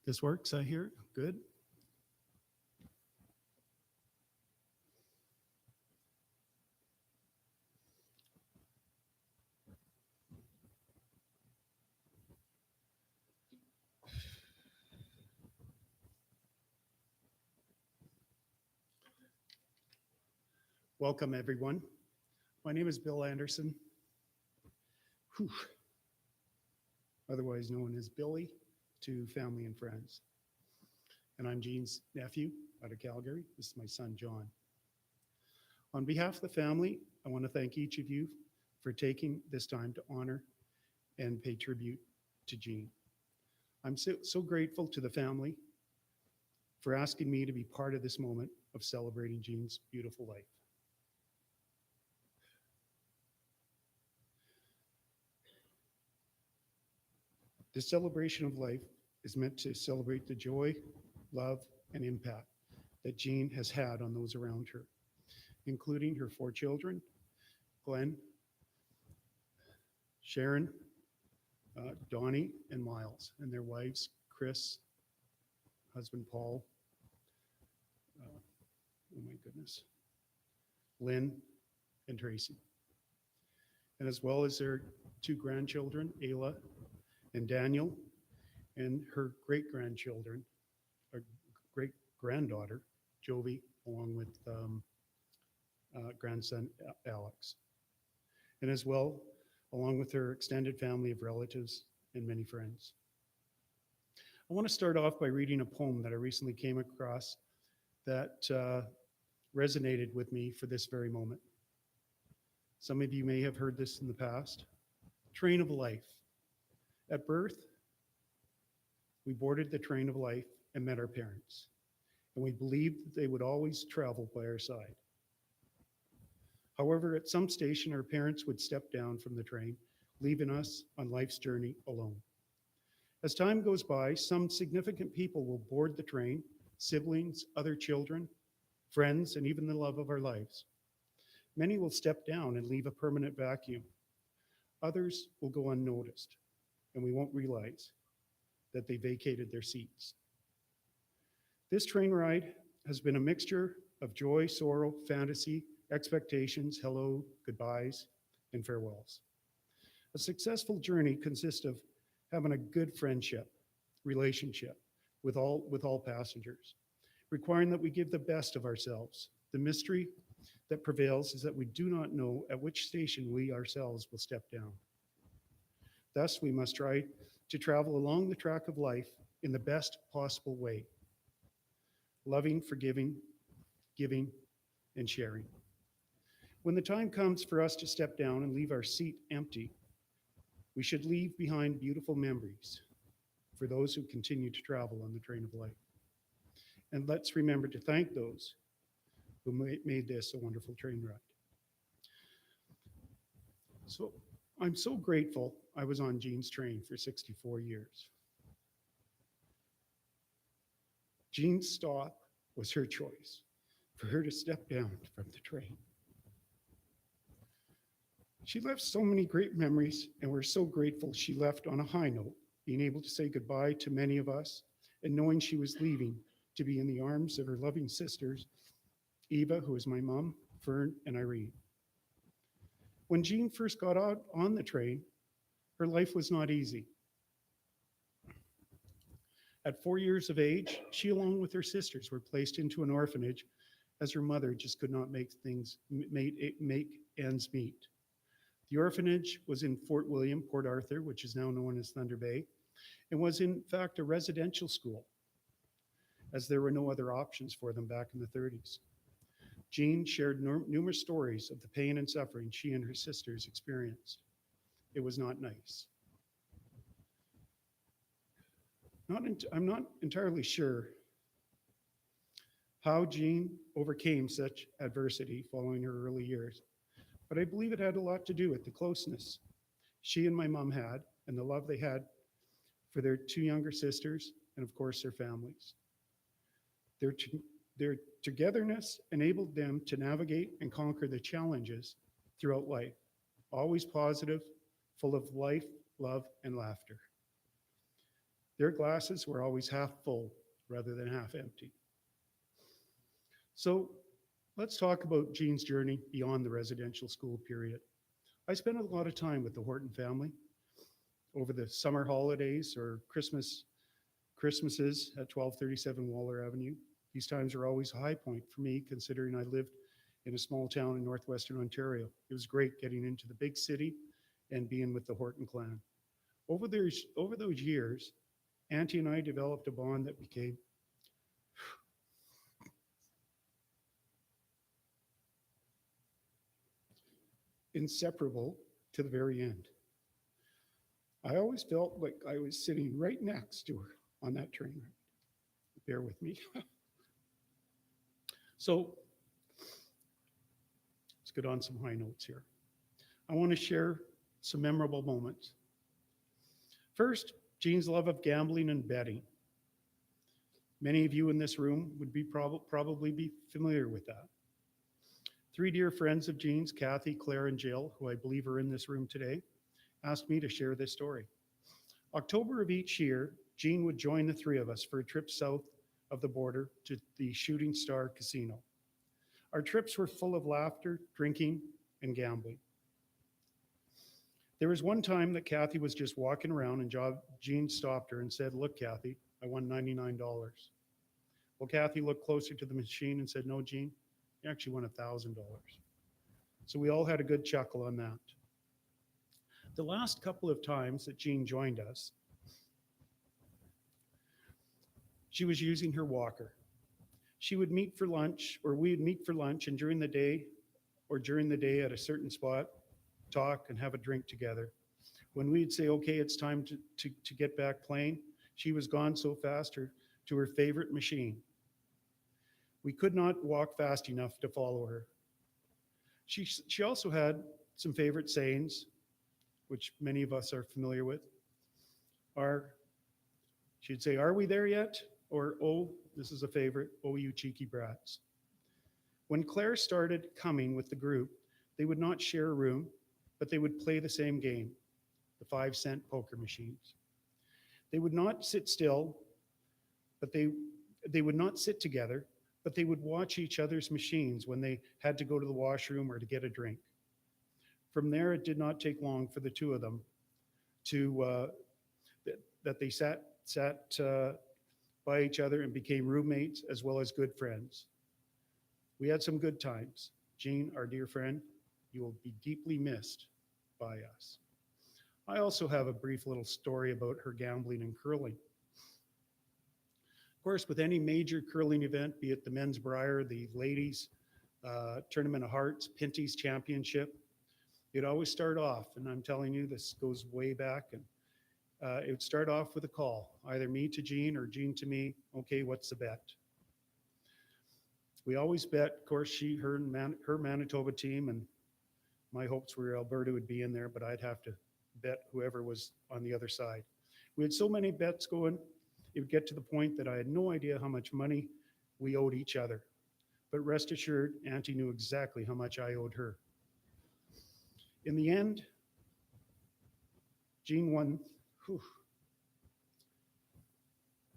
This works, I hear. Good. Welcome, everyone. My name is Bill Anderson, whew, otherwise known as Billy to family and friends. And I'm Jean's nephew out of Calgary. This is my son, John. On behalf of the family, I want to thank each of you for taking this time to honor and pay tribute to Jean. I'm so grateful to the family for asking me to be part of this moment of celebrating Jean's beautiful life. This celebration of life is meant to celebrate the joy, love, and impact that Jean has had on those around her, including her 4 children, Glenn, Sharon, Donnie, and Miles, and their wives, Chris, husband Paul, oh my goodness, Lynn, and Tracy, and as well as their 2 grandchildren, Ayla and Daniel, and her great-grandchildren, or great-granddaughter, Jovi, along with grandson Alex, and as well, along with her extended family of relatives and many friends. I want to start off by reading a poem that I recently came across that resonated with me for this very moment. Some of you may have heard this in the past. Train of life. At birth, we boarded the train of life and met our parents, and we believed that they would always travel by our side. However, at some station, our parents would step down from the train, leaving us on life's journey alone. As time goes by, some significant people will board the train, siblings, other children, friends, and even the love of our lives. Many will step down and leave a permanent vacuum. Others will go unnoticed, and we won't realize that they vacated their seats. This train ride has been a mixture of joy, sorrow, fantasy, expectations, hello, goodbyes, and farewells. A successful journey consists of having a good friendship, relationship with all passengers, requiring that we give the best of ourselves. The mystery that prevails is that we do not know at which station we ourselves will step down. Thus, we must try to travel along the track of life in the best possible way, loving, forgiving, giving, and sharing. When the time comes for us to step down and leave our seat empty, we should leave behind beautiful memories for those who continue to travel on the train of life. And let's remember to thank those who made this a wonderful train ride. So I'm so grateful I was on Jean's train for 64 years. Jean's stop was her choice, for her to step down from the train. She left so many great memories, and we're so grateful she left on a high note, being able to say goodbye to many of us and knowing she was leaving to be in the arms of her loving sisters, Eva, who is my mom, Fern, and Irene. When Jean first got out on the train, her life was not easy. At 4 years of age, she, along with her sisters, were placed into an orphanage as her mother just could not make ends meet. The orphanage was in Fort William, Port Arthur, which is now known as Thunder Bay, and was in fact a residential school, as there were no other options for them back in the 30s. Jean shared numerous stories of the pain and suffering she and her sisters experienced. It was not nice. I'm not entirely sure how Jean overcame such adversity following her early years, but I believe it had a lot to do with the closeness she and my mom had and the love they had for their 2 younger sisters and, of course, their families. Their togetherness enabled them to navigate and conquer the challenges throughout life, always positive, full of life, love, and laughter. Their glasses were always half full rather than half empty. So let's talk about Jean's journey beyond the residential school period. I spent a lot of time with the Horton family over the summer holidays or Christmases at 1237 Waller Avenue. These times are always a high point for me, considering I lived in a small town in northwestern Ontario. It was great getting into the big city and being with the Horton clan. Over those years, Auntie and I developed a bond that became inseparable to the very end. I always felt like I was sitting right next to her on that train ride. Bear with me. So let's get on some high notes here. I want to share some memorable moments. First, Jean's love of gambling and betting. Many of you in this room would be probably be familiar with that. Three dear friends of Jean's, Kathy, Claire, and Jill, who I believe are in this room today, asked me to share this story. October of each year, Jean would join the three of us for a trip south of the border to the Shooting Star Casino. Our trips were full of laughter, drinking, and gambling. There was one time that Kathy was just walking around and Jean stopped her and said, "Look, Kathy, I won $99." Well, Kathy looked closer to the machine and said, "No, Jean, you actually won $1,000." So we all had a good chuckle on that. The last couple of times that Jean joined us, she was using her walker. She would meet for lunch, or we'd meet for lunch, and during the day at a certain spot, talk and have a drink together. When we'd say, okay, it's time to get back playing, she was gone so fast to her favorite machine. We could not walk fast enough to follow her. She also had some favorite sayings, which many of us are familiar with. She'd say, "Are we there yet?" Or, "Oh, this is a favorite, oh, you cheeky brats." When Claire started coming with the group, they would not share a room, but they would play the same game, the 5-cent poker machines. They would not sit still, but they would not sit together, but they would watch each other's machines when they had to go to the washroom or to get a drink. From there, it did not take long for the two of them to that they sat by each other and became roommates as well as good friends. We had some good times. Jean, our dear friend, you will be deeply missed by us. I also have a brief little story about her gambling and curling. Of course, with any major curling event, be it the men's Brier, the ladies Tournament of Hearts, Pinty's Championship, it'd always start off, and I'm telling you, this goes way back, and it would start off with a call, either me to Jean or Jean to me. Okay, what's the bet? We always bet, of course, her Manitoba team, and my hopes were Alberta would be in there, but I'd have to bet whoever was on the other side. We had so many bets going, it would get to the point that I had no idea how much money we owed each other. But rest assured, Auntie knew exactly how much I owed her. In the end, Jean won. Whew.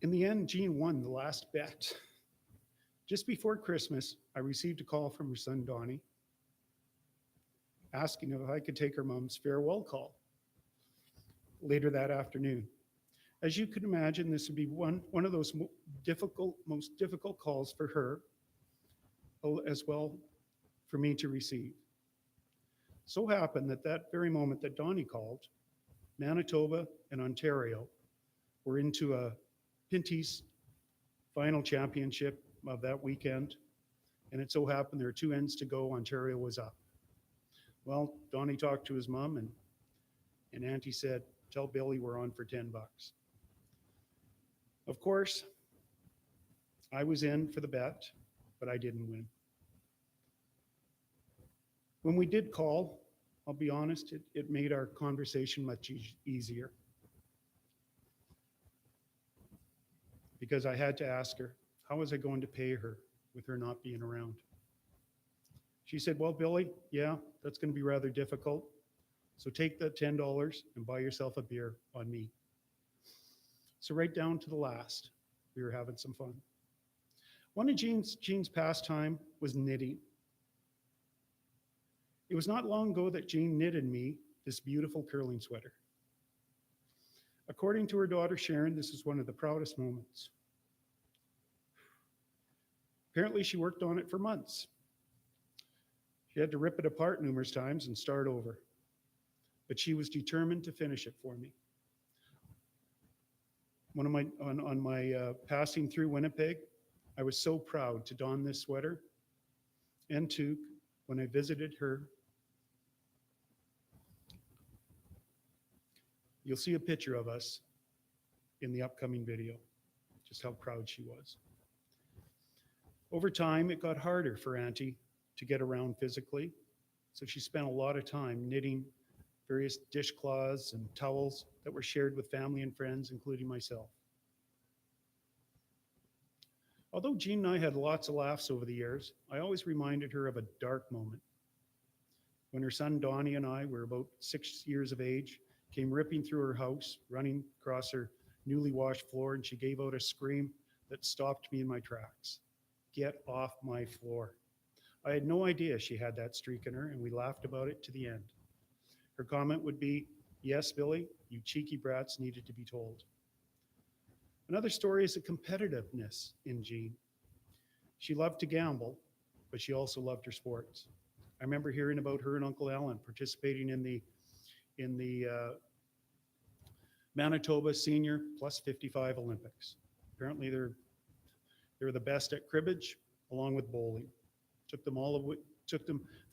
In the end, Jean won the last bet. Just before Christmas, I received a call from her son, Donnie, asking if I could take her mom's farewell call later that afternoon. As you can imagine, this would be one of those most difficult calls for her, as well for me to receive. So happened that that very moment that Donnie called, Manitoba and Ontario were into a Pinty's final championship of that weekend, and it so happened there were 2 ends to go. Ontario was up. Well, Donnie talked to his mom, and Auntie said, "Tell Billy we're on for $10." Of course, I was in for the bet, but I didn't win. When we did call, I'll be honest, it made our conversation much easier, because I had to ask her, how was I going to pay her with her not being around? She said, "Well, Billy, yeah, that's going to be rather difficult. So take that $10 and buy yourself a beer on me." So right down to the last, we were having some fun. One of Jean's pastime was knitting. It was not long ago that Jean knitted me this beautiful curling sweater. According to her daughter Sharon, this is one of the proudest moments. Apparently, she worked on it for months. She had to rip it apart numerous times and start over, but she was determined to finish it for me. On my passing through Winnipeg, I was so proud to don this sweater and toque when I visited her. You'll see a picture of us in the upcoming video, just how proud she was. Over time, it got harder for Auntie to get around physically, so she spent a lot of time knitting various dishcloths and towels that were shared with family and friends, including myself. Although Jean and I had lots of laughs over the years, I always reminded her of a dark moment when her son Donnie and I were about 6 years of age, came ripping through her house, running across her newly washed floor, and she gave out a scream that stopped me in my tracks. Get off my floor. I had no idea she had that streak in her, and we laughed about it to the end. Her comment would be, yes, Billy, you cheeky brats needed to be told. Another story is the competitiveness in Jean. She loved to gamble, but she also loved her sports. I remember hearing about her and Uncle Alan participating in the Manitoba Senior Plus 55 Olympics. Apparently, they were the best at cribbage, along with bowling. Took them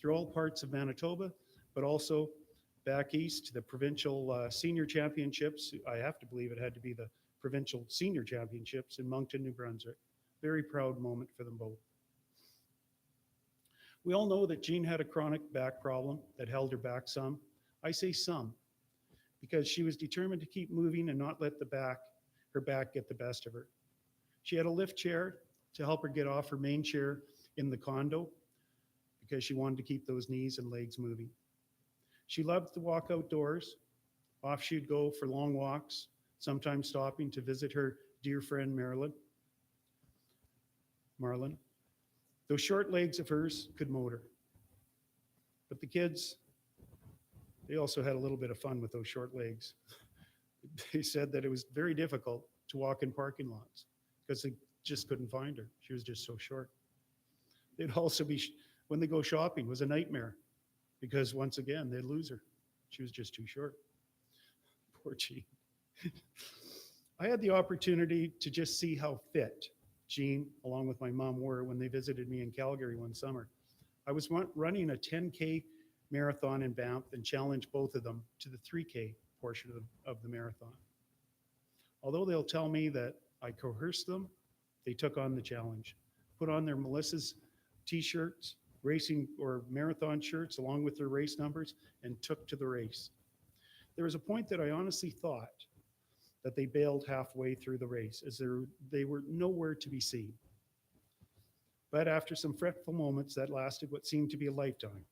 through all parts of Manitoba, but also back east to the provincial senior championships. I have to believe it had to be the provincial senior championships in Moncton, New Brunswick. Very proud moment for them both. We all know that Jean had a chronic back problem that held her back some. I say some, because she was determined to keep moving and not let her back get the best of her. She had a lift chair to help her get off her main chair in the condo because she wanted to keep those knees and legs moving. She loved to walk outdoors. Off she'd go for long walks, sometimes stopping to visit her dear friend Marlin. Those short legs of hers could motor. But the kids, they also had a little bit of fun with those short legs. They said that it was very difficult to walk in parking lots because they just couldn't find her. She was just so short. They'd also be, when they go shopping, was a nightmare because once again, they'd lose her. She was just too short. Poor Jean. I had the opportunity to just see how fit Jean, along with my mom, were when they visited me in Calgary one summer. I was running a 10K marathon in Banff and challenged both of them to the 3K portion of the marathon. Although they'll tell me that I coerced them, they took on the challenge, put on their Melissa's t-shirts, racing or marathon shirts along with their race numbers, and took to the race. There was a point that I honestly thought that they bailed halfway through the race as they were nowhere to be seen. But after some fretful moments that lasted what seemed to be a lifetime,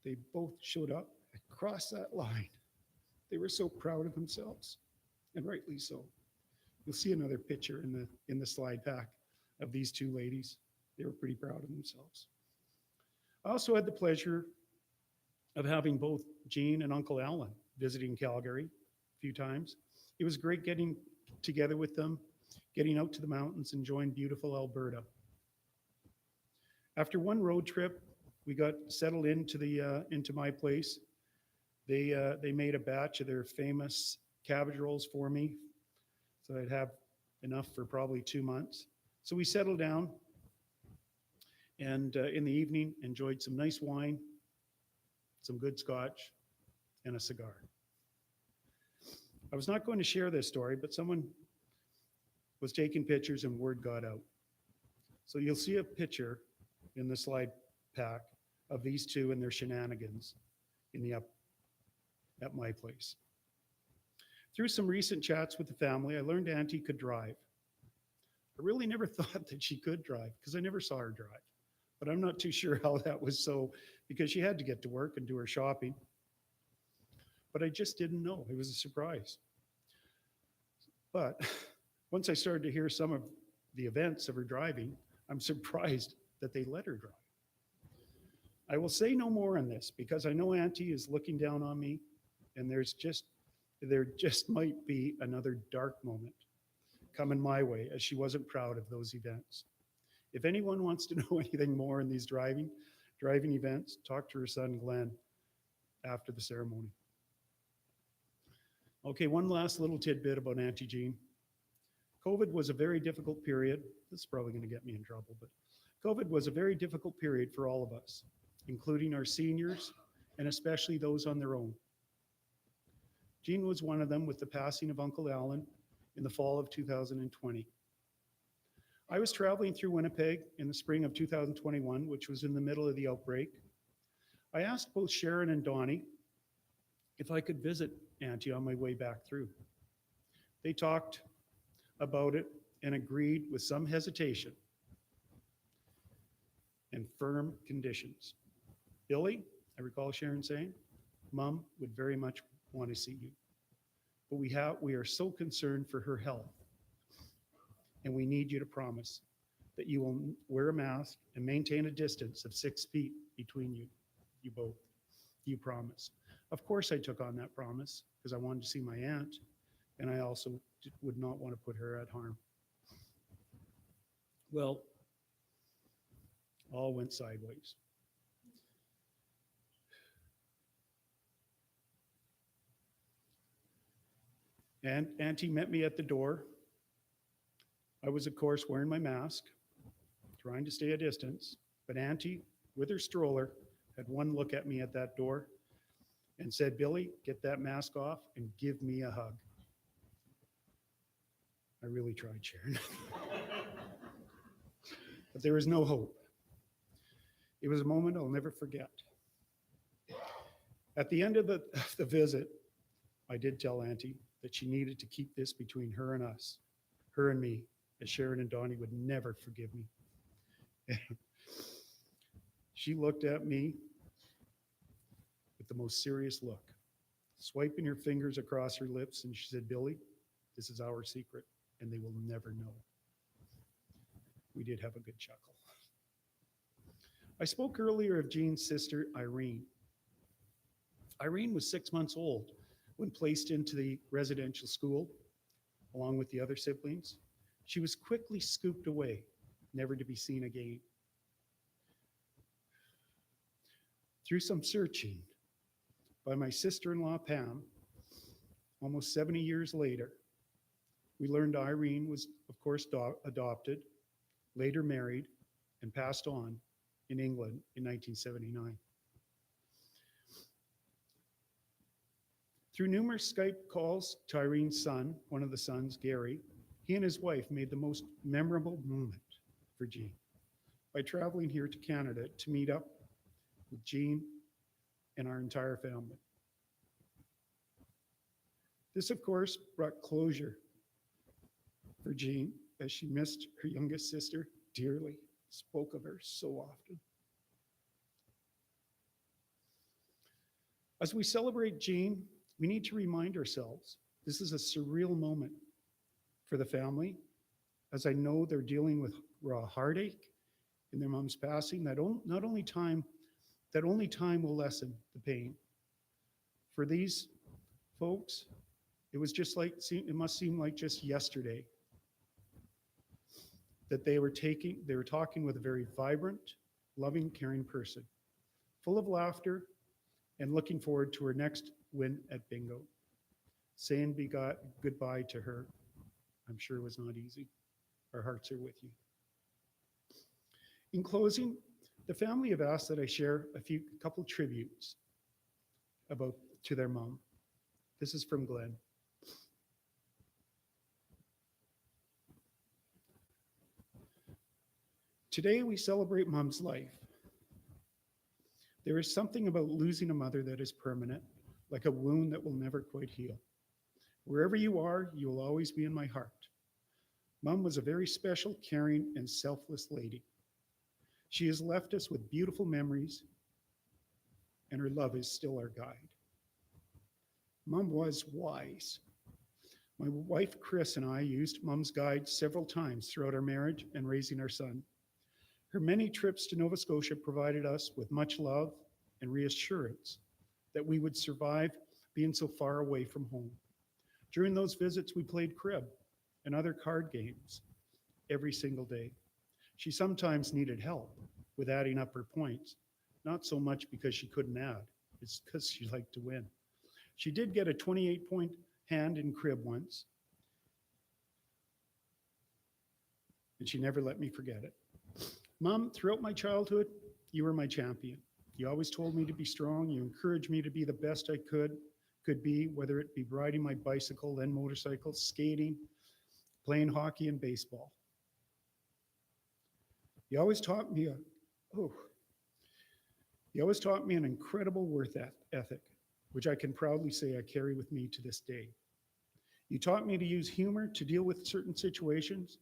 they both showed up and crossed that line. They were so proud of themselves, and rightly so. You'll see another picture in the slide pack of these two ladies. They were pretty proud of themselves. I also had the pleasure of having both Jean and Uncle Alan visiting Calgary a few times. It was great getting together with them, getting out to the mountains, enjoying beautiful Alberta. After one road trip, we got settled into my place. They made a batch of their famous cabbage rolls for me, so I'd have enough for probably 2 months. So we settled down, and in the evening enjoyed some nice wine, some good scotch, and a cigar. I was not going to share this story, but someone was taking pictures and word got out. So you'll see a picture in the slide pack of these two and their shenanigans at my place. Through some recent chats with the family, I learned Auntie could drive. I really never thought that she could drive because I never saw her drive. But I'm not too sure how that was so, because she had to get to work and do her shopping. but I just didn't know. It was a surprise. But once I started to hear some of the events of her driving, I'm surprised that they let her drive. I will say no more on this because I know Auntie is looking down on me, and there just might be another dark moment coming my way as she wasn't proud of those events. If anyone wants to know anything more in these driving events, talk to her son Glenn after the ceremony. Okay, one last little tidbit about Auntie Jean. COVID was a very difficult period. This is probably going to get me in trouble, but COVID was a very difficult period for all of us, including our seniors and especially those on their own. Jean was one of them with the passing of Uncle Alan in the fall of 2020. I was traveling through Winnipeg in the spring of 2021, which was in the middle of the outbreak. I asked both Sharon and Donnie if I could visit Auntie on my way back through. They talked about it and agreed with some hesitation and firm conditions. Billy, I recall Sharon saying, Mom would very much want to see you, but we are so concerned for her health, and we need you to promise that you will wear a mask and maintain a distance of 6 feet between you both. You promise. Of course I took on that promise because I wanted to see my aunt, and I also would not want to put her at harm. Well, all went sideways. And Auntie met me at the door. I was, of course, wearing my mask, trying to stay a distance, but Auntie, with her stroller, had one look at me at that door and said, Billy, get that mask off and give me a hug. I really tried, Sharon. But there was no hope. It was a moment I'll never forget. At the end of the visit, I did tell Auntie that she needed to keep this between her and us, her and me, as Sharon and Donnie would never forgive me. She looked at me with the most serious look, swiping her fingers across her lips, and she said, Billy, this is our secret, and they will never know. We did have a good chuckle. I spoke earlier of Jean's sister, Irene. Irene was 6 months old when placed into the residential school, along with the other siblings. She was quickly scooped away, never to be seen again. Through some searching by my sister-in-law, Pam, almost 70 years later, we learned Irene was, of course, adopted, later married, and passed on in England in 1979. Through numerous Skype calls to Irene's son, one of the sons, Gary, he and his wife made the most memorable moment for Jean by traveling here to Canada to meet up with Jean and our entire family. This, of course, brought closure for Jean as she missed her youngest sister dearly, spoke of her so often. As we celebrate Jean, we need to remind ourselves this is a surreal moment for the family, as I know they're dealing with raw heartache in their mom's passing. That only time will lessen the pain. For these folks, it must seem like just yesterday that they were talking with a very vibrant, loving, caring person, full of laughter and looking forward to her next win at bingo. Saying goodbye to her, I'm sure was not easy. Our hearts are with you. In closing, the family have asked that I share a couple tributes to their mom. This is from Glenn. Today we celebrate Mom's life. There is something about losing a mother that is permanent, like a wound that will never quite heal. Wherever you are, you will always be in my heart. Mom was a very special, caring, and selfless lady. She has left us with beautiful memories, and her love is still our guide. Mom was wise. My wife, Chris, and I used Mom's guide several times throughout our marriage and raising our son. Her many trips to Nova Scotia provided us with much love and reassurance that we would survive being so far away from home. During those visits, we played crib and other card games every single day. She sometimes needed help with adding up her points, not so much because she couldn't add, it's because she liked to win. She did get a 28-point hand in crib once, and she never let me forget it. Mom, throughout my childhood, you were my champion. You always told me to be strong. You encouraged me to be the best I could be, whether it be riding my bicycle, then motorcycle, skating, playing hockey and baseball. You always taught me a, oh, you always taught me an incredible ethic, which I can proudly say I carry with me to this day. You taught me to use humor to deal with certain situations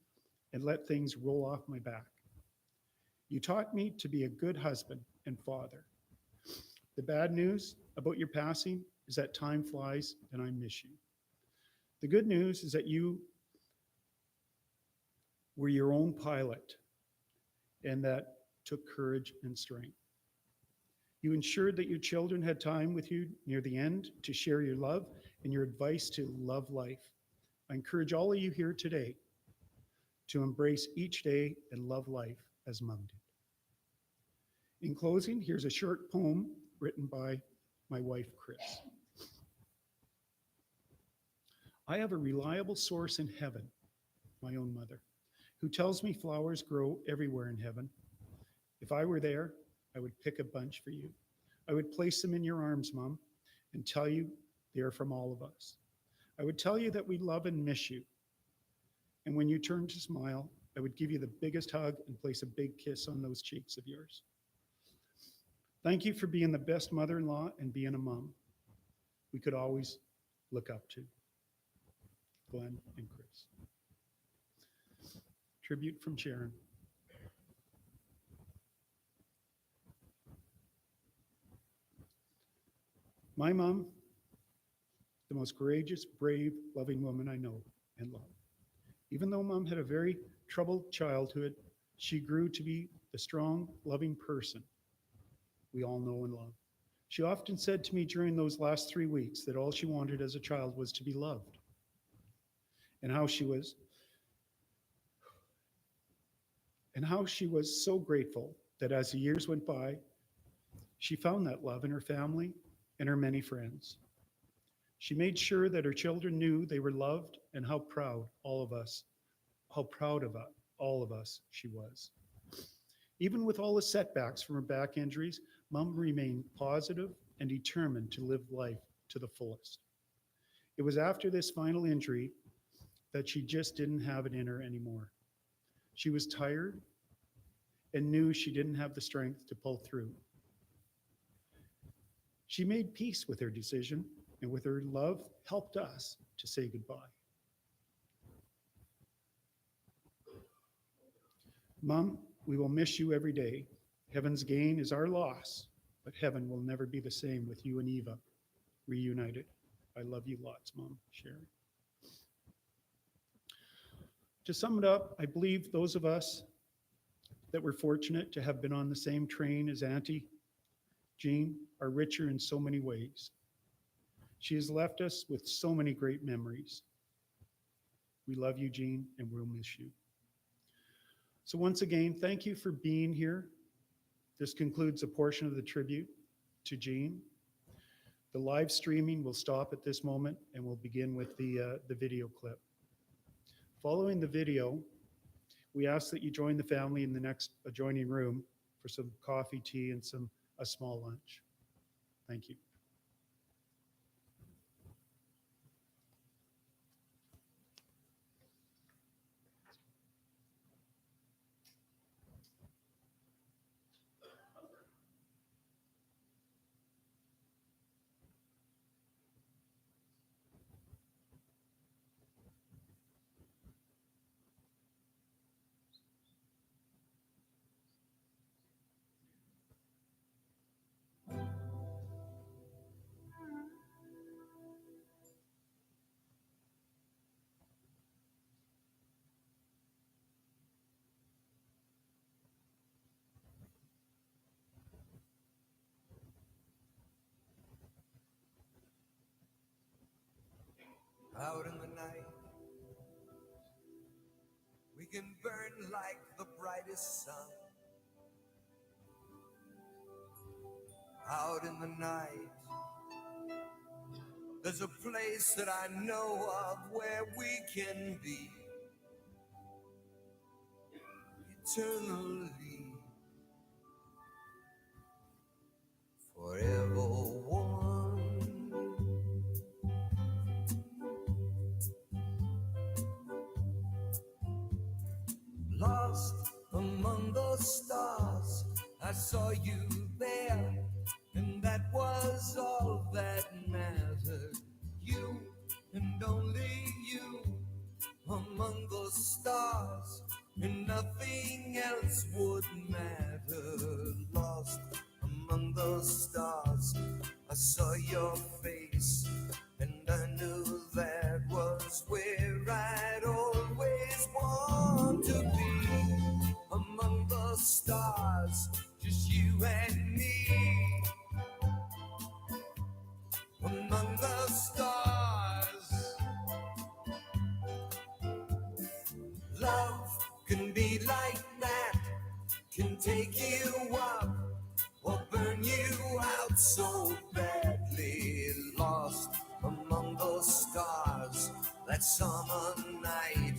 and let things roll off my back. You taught me to be a good husband and father. The bad news about your passing is that time flies and I miss you. The good news is that you were your own pilot, and that took courage and strength. You ensured that your children had time with you near the end to share your love and your advice to love life. I encourage all of you here today to embrace each day and love life as Mom did. In closing, here's a short poem written by my wife, Chris. I have a reliable source in heaven, my own mother, who tells me flowers grow everywhere in heaven. If I were there, I would pick a bunch for you. I would place them in your arms, Mom, and tell you they are from all of us. I would tell you that we love and miss you. And when you turn to smile, I would give you the biggest hug and place a big kiss on those cheeks of yours. Thank you for being the best mother-in-law and being a mom we could always look up to. Glenn and Chris. Tribute from Sharon. My mom, the most courageous, brave, loving woman I know and love. Even though Mom had a very troubled childhood, she grew to be the strong, loving person we all know and love. She often said to me during those last 3 weeks that all she wanted as a child was to be loved, and how she was so grateful that as the years went by, she found that love in her family and her many friends. She made sure that her children knew they were loved and how proud of all of us she was. Even with all the setbacks from her back injuries, Mom remained positive and determined to live life to the fullest. It was after this final injury that she just didn't have it in her anymore. She was tired and knew she didn't have the strength to pull through. She made peace with her decision, and with her love, helped us to say goodbye. Mom, we will miss you every day. Heaven's gain is our loss, but heaven will never be the same with you and Eva reunited. I love you lots, Mom. Sharon. To sum it up, I believe those of us that were fortunate to have been on the same train as Auntie Jean are richer in so many ways. She has left us with so many great memories. We love you, Jean, and we'll miss you. So once again, thank you for being here. This concludes a portion of the tribute to Jean. The live streaming will stop at this moment and we'll begin with the video clip. Following the video, we ask that you join the family in the next adjoining room for some coffee, tea, and a small lunch. Thank you. can burn like the brightest sun out in the night. There's a place that I know of where we can be eternally, forever one. Lost among the stars, I saw you there, and that was all that mattered. You and only you among the stars, and nothing else would matter. Lost among the stars, I saw your face, and I knew that was where I'd always want to be. Among the stars, just you and me. Among the stars, love can be like that, can take you up or burn you out so badly. Lost among those stars, that summer night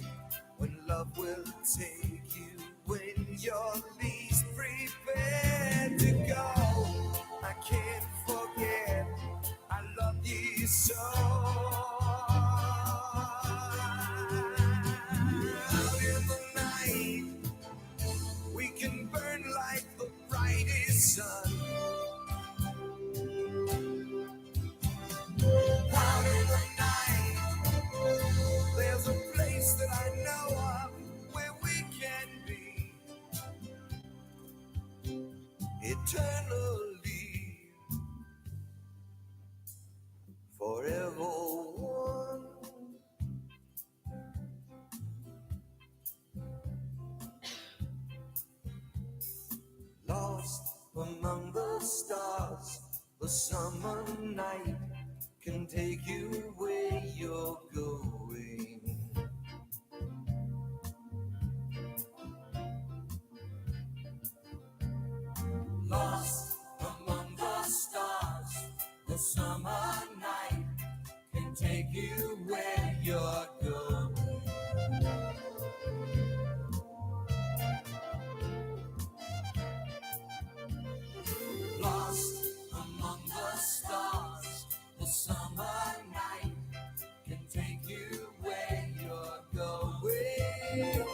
when love will take you when you're least prepared to go. I can't forget, I love you so. Out in the night, we can burn like the brightest sun. Out in the night, there's a place that I know of where we can be eternally, forever one. Lost among the stars, the summer night can take you where you're going. Lost among the stars, the summer night can take you where you're going. Lost among the stars, the summer night can take you where you're going.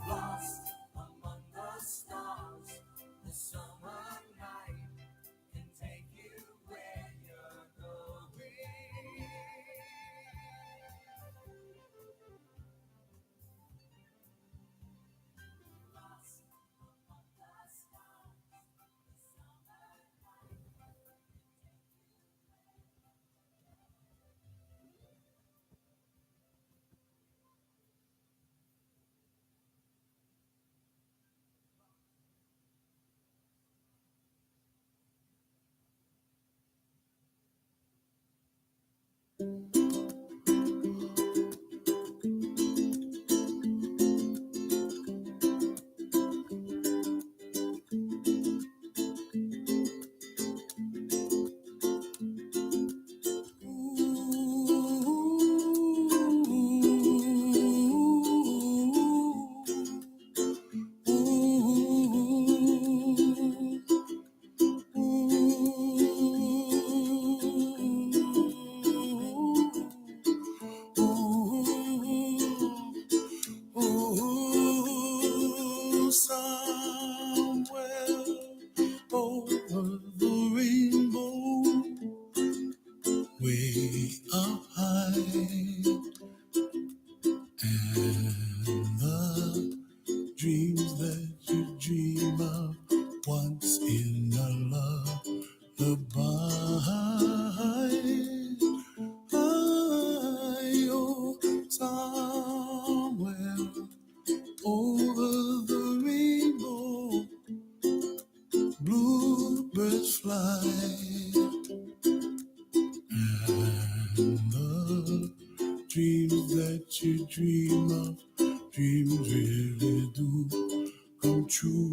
Lost among the stars, the summer night can take you where you're going. Lost among the stars, the summer night can Ooh, somewhere over the rainbow, way up high, and the dreams that you dream of once in a lullaby. Oh, somewhere over the rainbow, bluebirds fly, love dreams really do come true.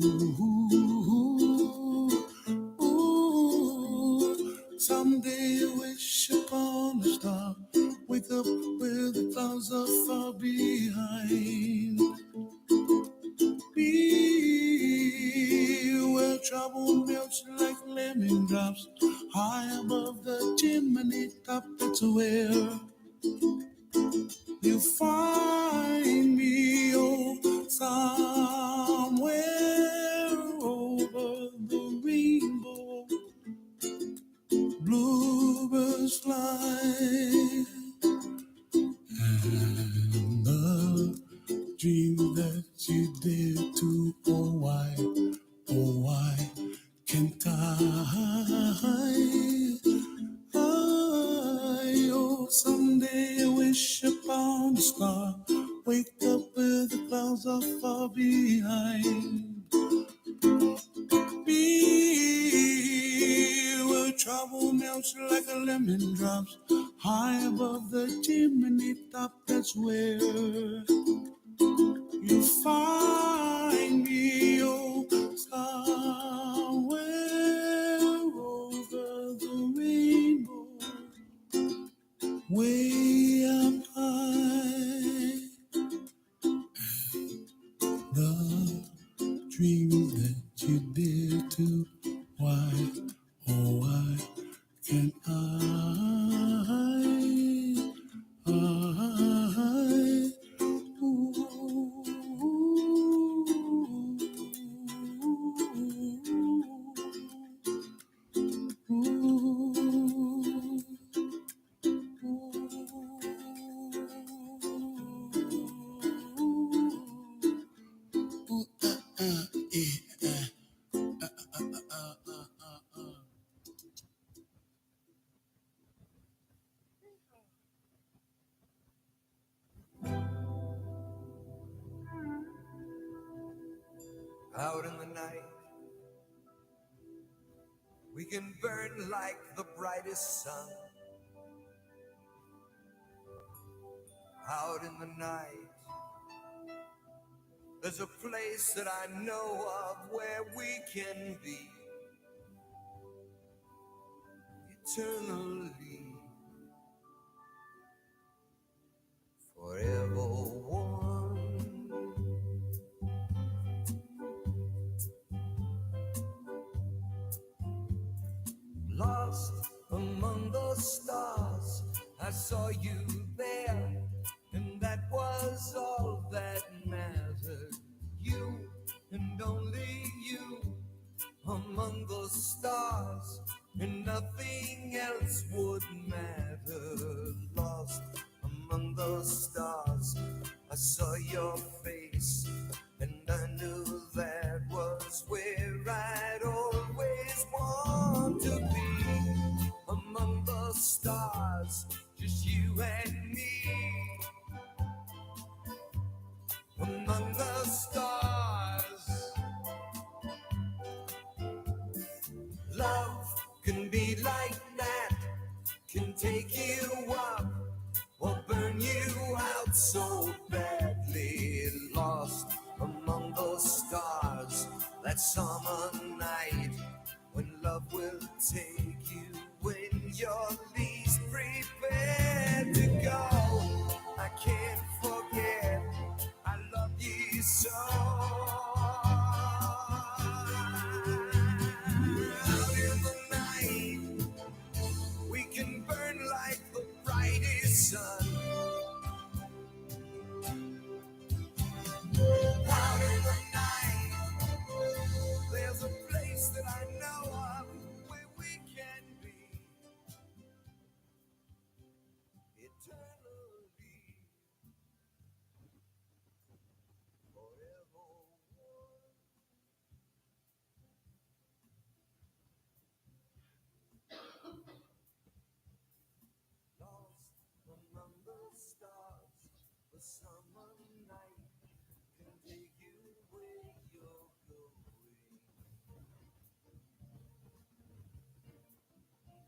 Ooh, someday wish upon a star, wake up where the clouds are far behind. Be where trouble melts like lemon drops, high above the chimney top. That's where you find me, oh, somewhere over the rainbow. Bluebirds fly, and the dream that you dare to, oh, why can't oh, someday I wish upon a star, wake up where the clouds are far behind. Be where trouble melts like a lemon drops, high above the chimney top. That's where you find me, oh, somewhere over the rainbow, way up high. The dreams that you dare to, why, oh, why can't out in the night, we can burn like the brightest sun. Out in the night, there's a place that I know of where we can be eternally, forever one. Lost among the stars, I saw you there, and that was all that mattered. You and only you among the stars, and nothing else would matter. Lost among the stars, I saw your face, and I knew that was where I'd always want to be. Among the stars, just you and me. Among the stars, love can be like that, can take you up or burn you out so badly. Lost among those stars, that summer night when love will take you when you're least prepared to go. I can't